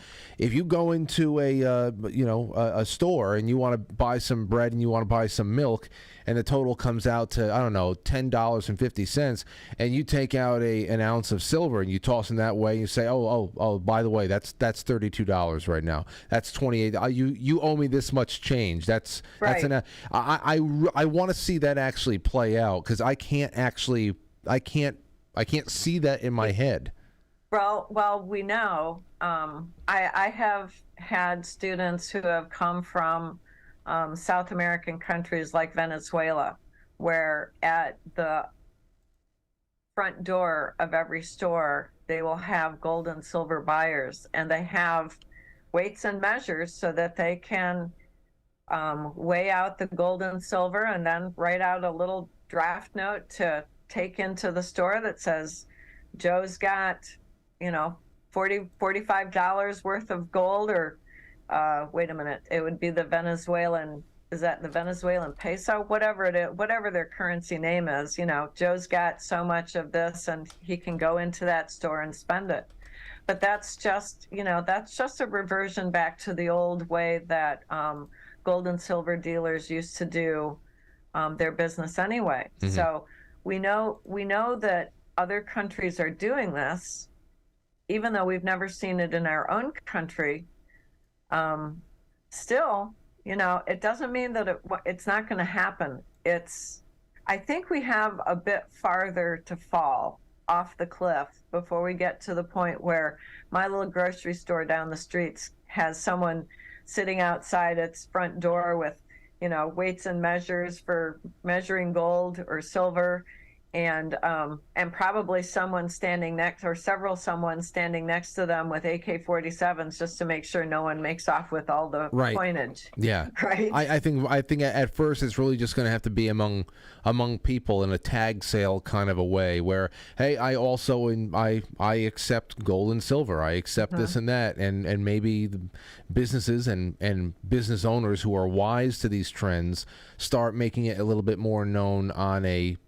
into a store and you want to buy some bread and you want to buy some milk, and the total comes out to, I don't know, $10.50, and you take out an ounce of silver and you toss in that way, and you say, oh, by the way, that's $32 right now. That's $28. You owe me this much change. That's right. I want to see that actually play out, because I can't see that in my head. Well, we know. I have had students who have come from South American countries like Venezuela, where at the front door of every store, they will have gold and silver buyers, and they have weights and measures so that they can weigh out the gold and silver and then write out a little draft note to take into the store that says, Joe's got, $45 worth of gold, or wait a minute, it would be the Venezuelan is that the Venezuelan peso, whatever it is, whatever their currency name is. Joe's got so much of this and he can go into that store and spend it. But that's just a reversion back to the old way that gold and silver dealers used to do their business anyway. Mm-hmm. So we know that other countries are doing this, even though we've never seen it in our own country. Still, it doesn't mean that it's not going to happen. I think we have a bit farther to fall off the cliff before we get to the point where my little grocery store down the street has someone sitting outside its front door with, weights and measures for measuring gold or silver, and probably someone standing next, or several someone standing next to them with AK-47s just to make sure no one makes off with all the coinage. Yeah, right. I think at first it's really just going to have to be among people in a tag sale kind of a way, where hey, I also I accept gold and silver, I accept this and that, and maybe the businesses and business owners who are wise to these trends start making it a little bit more known on a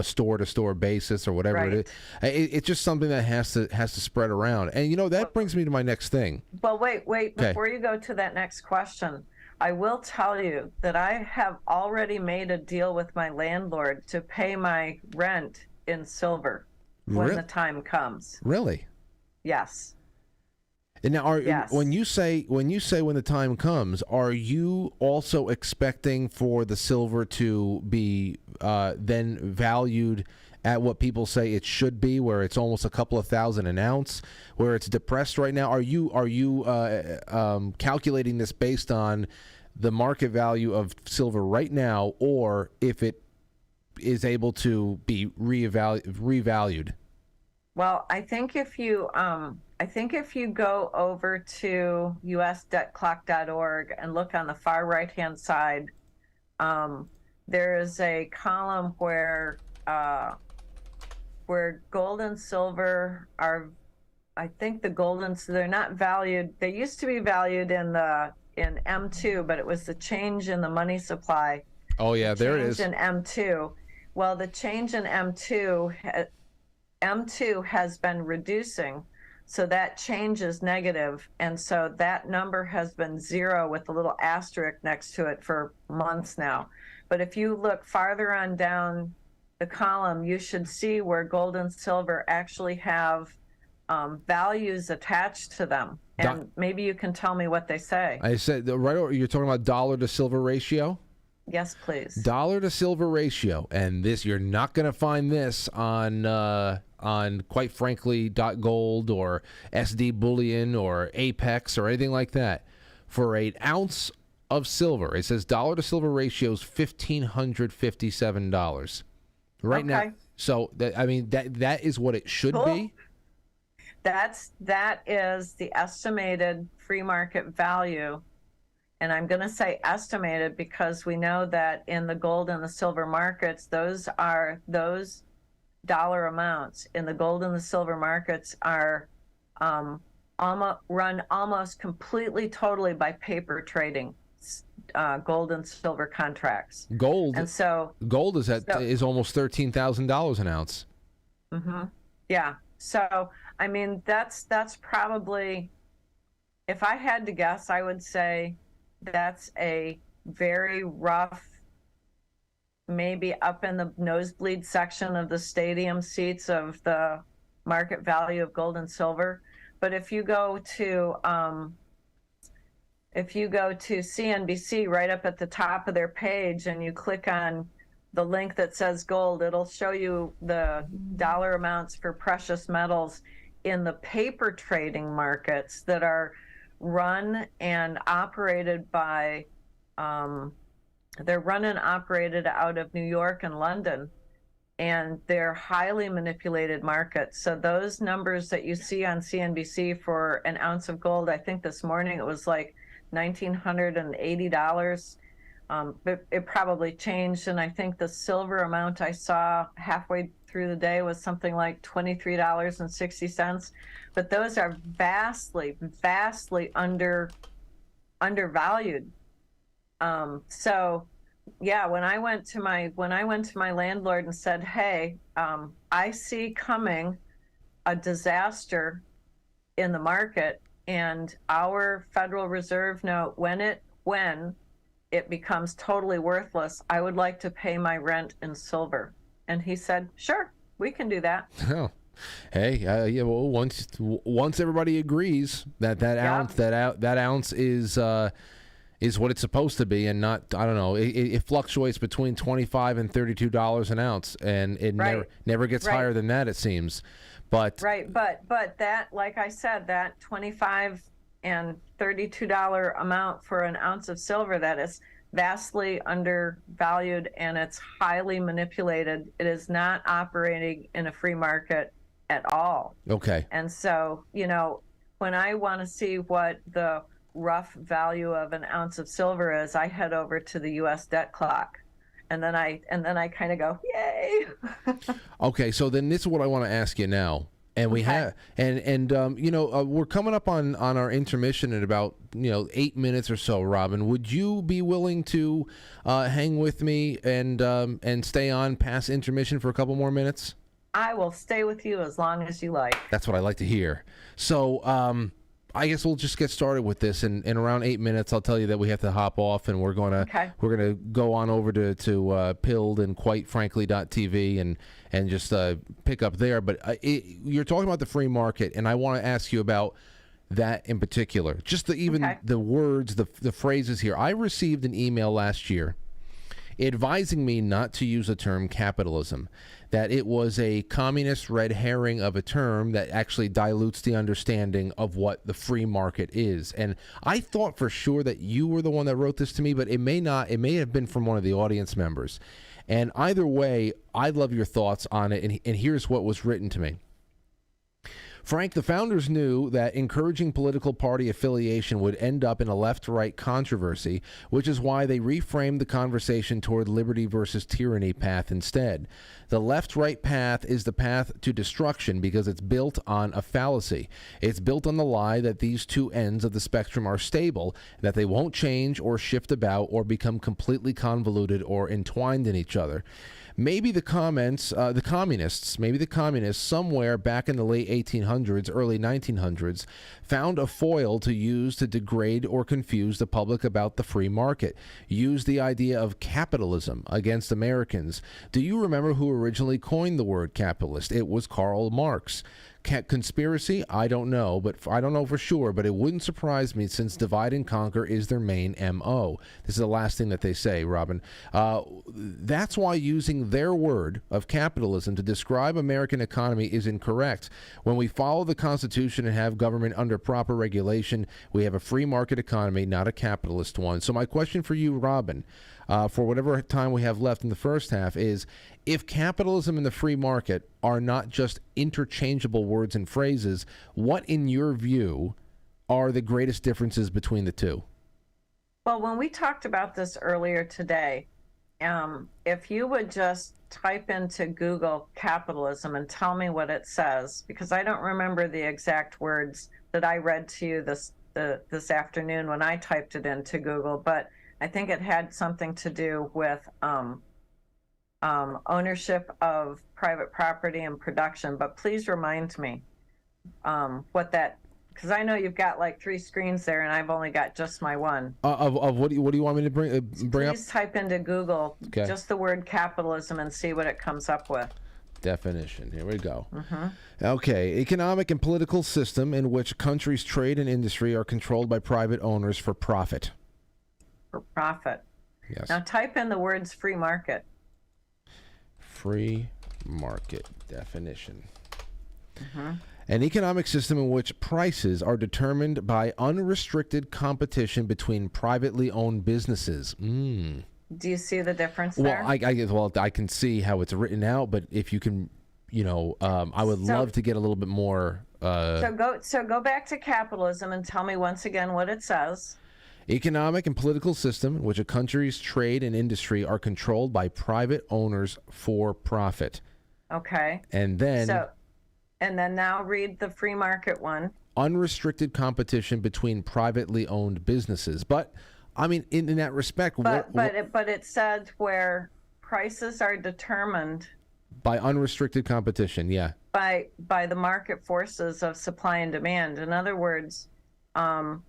store-to-store basis or whatever it is. It's just something that has to spread around. And that brings me to my next thing. Well, wait, before you go to that next question, I will tell you that I have already made a deal with my landlord to pay my rent in silver when the time comes. Really? Yes. And now, when you say when the time comes, are you also expecting for the silver to be then valued at what people say it should be, where it's almost a couple of thousand an ounce, where it's depressed right now? Are you calculating this based on the market value of silver right now, or if it is able to be revalued? Well, I think if you go over to usdebtclock.org and look on the far right-hand side, there is a column where gold and silver are, I think they're not valued. They used to be valued in M2, but it was the change in the money supply. Oh yeah, there it is. Change in M2. Well, the change in M2 has been reducing, so that change is negative, and so that number has been zero with a little asterisk next to it for months now. But if you look farther on down the column, you should see where gold and silver actually have values attached to them, and maybe you can tell me what they say. I said you're talking about dollar to silver ratio? Yes, please. Dollar to silver ratio, and this, you're not going to find this on quite frankly .gold or SD Bullion or Apex or anything like that. For an ounce of silver, it says dollar to silver ratio is $1,557 right now. So that is what it should be. That is the estimated free market value. And I'm going to say estimated because we know that in the gold and the silver markets, those dollar amounts in the gold and the silver markets are run almost completely, totally by paper trading, gold and silver contracts. Gold is almost $13,000 an ounce. Mm-hmm. Yeah. So that's probably, if I had to guess, I would say that's a very rough, maybe up in the nosebleed section of the stadium seats of the market value of gold and silver. But if you go to CNBC, right up at the top of their page, and you click on the link that says gold, it'll show you the dollar amounts for precious metals in the paper trading markets that are run and operated by they're run and operated out of New York and London, and they're highly manipulated markets. So those numbers that you see on CNBC for an ounce of gold, I think this morning it was like $1,980. But it probably changed, and I think the silver amount I saw halfway through the day was something like $23.60. But those are vastly, vastly undervalued. So yeah, when I went to my landlord and said, "Hey, I see coming a disaster in the market, and our Federal Reserve note, when it becomes totally worthless, I would like to pay my rent in silver." And he said, "Sure, we can do that." Oh. Hey, yeah. Well, once everybody agrees that ounce is what it's supposed to be, and not, I don't know, it fluctuates between $25 and $32 an ounce, and it never gets higher than that, it seems. But but that, like I said, that $25 and $32 amount for an ounce of silver, that is vastly undervalued, and it's highly manipulated. It is not operating in a free market at all. Okay. And so, when I want to see what the rough value of an ounce of silver is, I head over to the U.S. debt clock, and then I kind of go, yay. Okay, so then this is what I want to ask you now. And we have, we're coming up on our intermission in about 8 minutes or so. Robin, would you be willing to hang with me and stay on past intermission for a couple more minutes? I will stay with you as long as you like. That's what I like to hear. So I guess we'll just get started with this. And in around 8 minutes, I'll tell you that we have to hop off, and we're gonna go on over to Pilled and QuiteFrankly.tv and just pick up there. But you're talking about the free market, and I want to ask you about that in particular. Just the words, the phrases here. I received an email last year advising me not to use the term capitalism, that it was a communist red herring of a term that actually dilutes the understanding of what the free market is. And I thought for sure that you were the one that wrote this to me, but it may not. It may have been from one of the audience members. And either way, I'd love your thoughts on it. And here's what was written to me. Frank, the founders knew that encouraging political party affiliation would end up in a left-right controversy, which is why they reframed the conversation toward liberty versus tyranny path instead. The left-right path is the path to destruction because it's built on a fallacy. It's built on the lie that these two ends of the spectrum are stable, that they won't change or shift about or become completely convoluted or entwined in each other. Maybe the communists somewhere back in the late 1800s, early 1900s, found a foil to use to degrade or confuse the public about the free market. Used the idea of capitalism against Americans. Do you remember who originally coined the word capitalist? It was Karl Marx. Conspiracy? I don't know, but I don't know for sure, but it wouldn't surprise me since divide and conquer is their main MO. This is the last thing that they say, Robin. That's why using their word of capitalism to describe American economy is incorrect. When we follow the Constitution and have government under proper regulation, we have a free market economy, not a capitalist one. So my question for you, Robin, for whatever time we have left in the first half, is if capitalism and the free market are not just interchangeable words and phrases, what, in your view, are the greatest differences between the two? Well, when we talked about this earlier today, if you would just type into Google capitalism and tell me what it says, because I don't remember the exact words that I read to you this afternoon when I typed it into Google, but I think it had something to do with ownership of private property and production. But please remind me what that, because I know you've got like 3 screens there and I've only got just my one. Of what do you want me to bring up? Please type into Google just the word capitalism and see what it comes up with. Definition. Here we go. Okay. Economic and political system in which countries' trade and industry are controlled by private owners for profit. For profit. Yes. Now type in the words free market. Free market definition. An economic system in which prices are determined by unrestricted competition between privately owned businesses. Do you see the difference there? I can see how it's written out, but if you can, I would love to get a little bit more. So go back to capitalism and tell me once again what it says. Economic and political system in which a country's trade and industry are controlled by private owners for profit. Okay. And then now read the free market one. Unrestricted competition between privately owned businesses. But I mean, in that respect, but it said where prices are determined by unrestricted competition. Yeah. By the market forces of supply and demand. In other words, do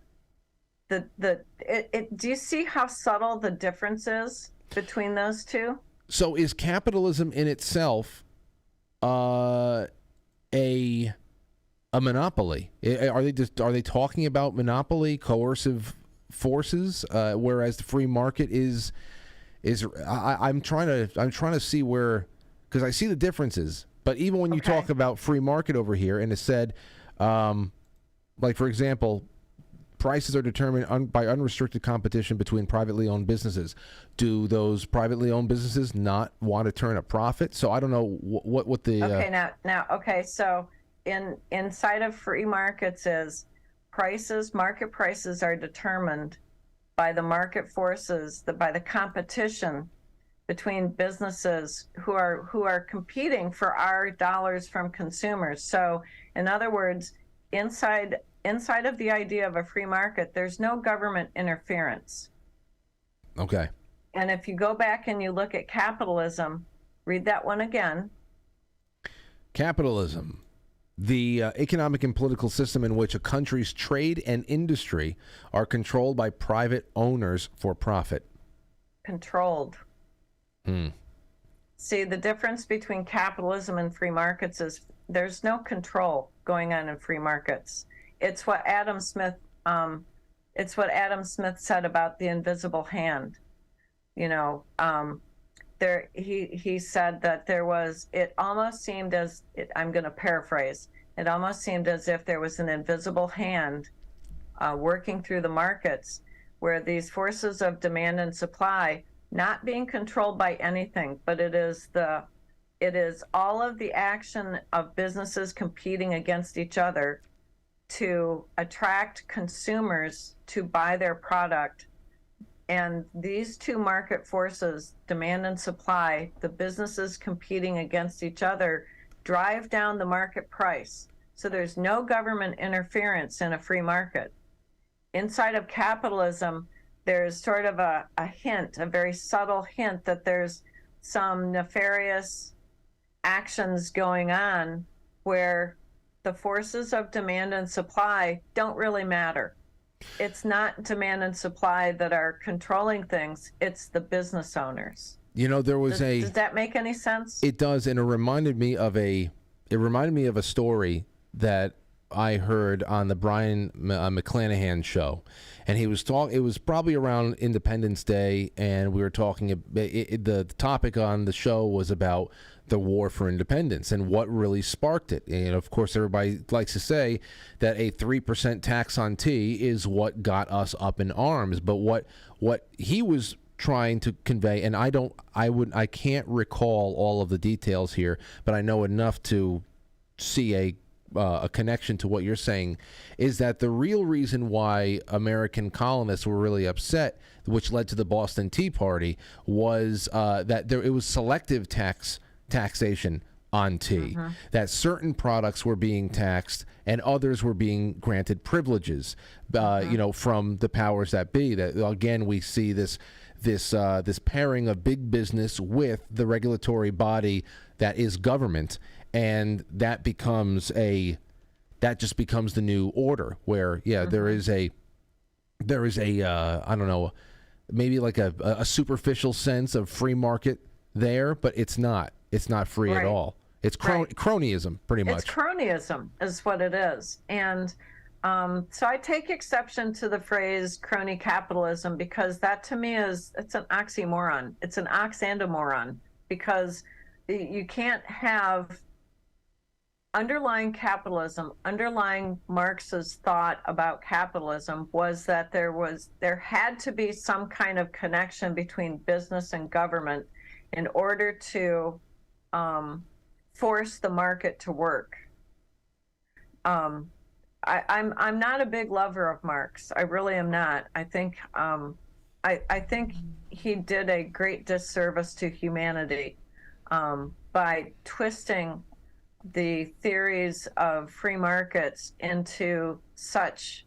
you see how subtle the difference is between those two? So is capitalism in itself a monopoly? Are they talking about monopoly, coercive forces, whereas the free market is I'm trying to see where, because I see the differences. But even when you talk about free market over here, and it said, like for example, prices are determined by unrestricted competition between privately owned businesses. Do those privately owned businesses not want to turn a profit? So I don't know what the so inside of free markets is market prices are determined by the market forces, by the competition between businesses who are competing for our dollars from consumers. So in other words, inside of the idea of a free market, there's no government interference. Okay. And if you go back and you look at capitalism, read that one again. Capitalism, the economic and political system in which a country's trade and industry are controlled by private owners for profit. Controlled. See, the difference between capitalism and free markets is there's no control going on in free markets. It's what Adam Smith said about the invisible hand. You know, he said that it almost seemed as, I'm going to paraphrase, it almost seemed as if there was an invisible hand working through the markets, where these forces of demand and supply not being controlled by anything, but it is all of the action of businesses competing against each other to attract consumers to buy their product. And these two market forces, demand and supply, the businesses competing against each other, drive down the market price. So there's no government interference in a free market. Inside of capitalism, there's sort of a hint, a very subtle hint, that there's some nefarious actions going on where the forces of demand and supply don't really matter. It's not demand and supply that are controlling things, it's the business owners. You know, there was does that make any sense? It does, and it reminded me of a story that I heard on the Brian McClanahan show, and he was talking. It was probably around Independence Day, and we were talking. The topic on the show was about the war for independence and what really sparked it. And of course, everybody likes to say that a 3% tax on tea is what got us up in arms. But what he was trying to convey, and I can't recall all of the details here, but I know enough to see a connection to what you're saying, is that the real reason why American colonists were really upset, which led to the Boston Tea Party, was that it was selective taxation on tea, that certain products were being taxed and others were being granted privileges, from the powers that be. That again, we see this pairing of big business with the regulatory body that is government. And that just becomes the new order, where there is a I don't know, maybe like a superficial sense of free market there, but it's not free at all. It's cronyism, pretty much. It's cronyism is what it is. And so I take exception to the phrase crony capitalism, because that to me it's an oxymoron. It's an ox and a moron, because you can't have underlying capitalism, underlying Marx's thought about capitalism was that there had to be some kind of connection between business and government in order to force the market to work. I'm not a big lover of Marx. I really am not. I think he did a great disservice to humanity by twisting the theories of free markets into such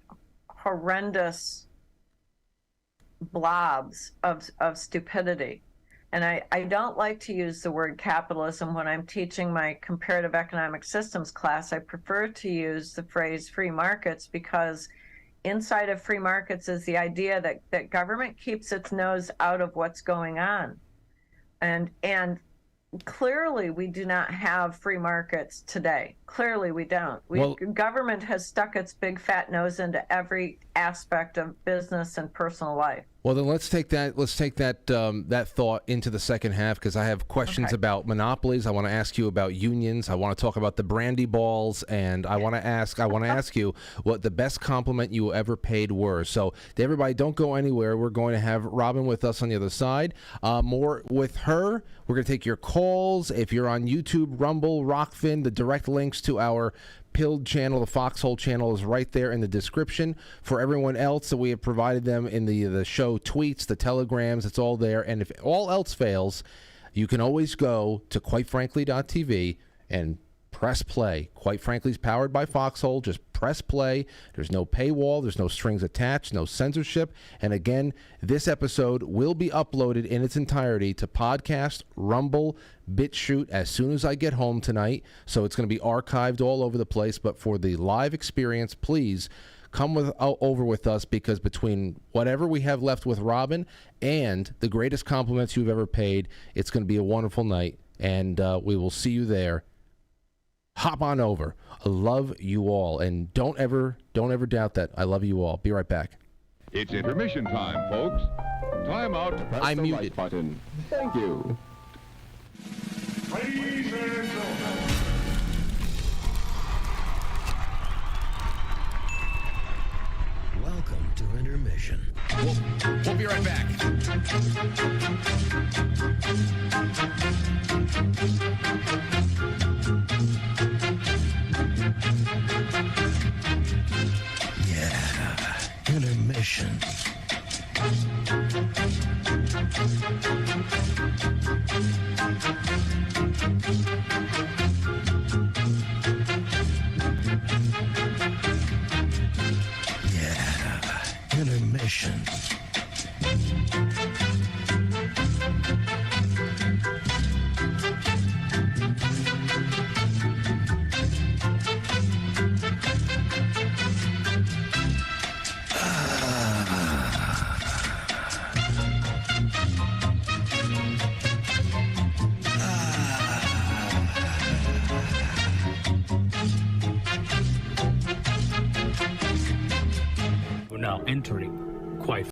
horrendous blobs of stupidity. And I don't like to use the word capitalism when I'm teaching my comparative economic systems class. I prefer to use the phrase free markets, because inside of free markets is the idea that government keeps its nose out of what's going on. And clearly we do not have free markets today. Clearly we don't. Government has stuck its big fat nose into every aspect of business and personal life. Well, then let's take that that thought into the second half, because I have questions about monopolies. I want to ask you about unions. I want to talk about the Brandy Balls, and I want to ask you what the best compliment you ever paid were. So, everybody, don't go anywhere. We're going to have Robin with us on the other side. More with her. We're going to take your calls. If you're on YouTube, Rumble, Rockfin, the direct links to our Pilled channel, the Foxhole channel, is right there in the description. For everyone else, that we have provided them in the show tweets, the telegrams, it's all there. And if all else fails, you can always go to quitefrankly.tv and press play. Quite Frankly is powered by Foxhole. Just press play. There's no paywall. There's no strings attached, no censorship. And again, this episode will be uploaded in its entirety to podcast, Rumble, BitChute as soon as I get home tonight. So it's going to be archived all over the place. But for the live experience, please come over with us, because between whatever we have left with Robin and the greatest compliments you've ever paid, it's going to be a wonderful night. And we will see you there. Hop on over. I love you all, and don't ever doubt that. I love you all. Be right back. It's intermission time, folks. Time out to press I'm the muted. right button. Thank you. Ladies and gentlemen. Welcome to intermission. We'll be right back. Yeah, intermission. Yeah, intermission. We're now entering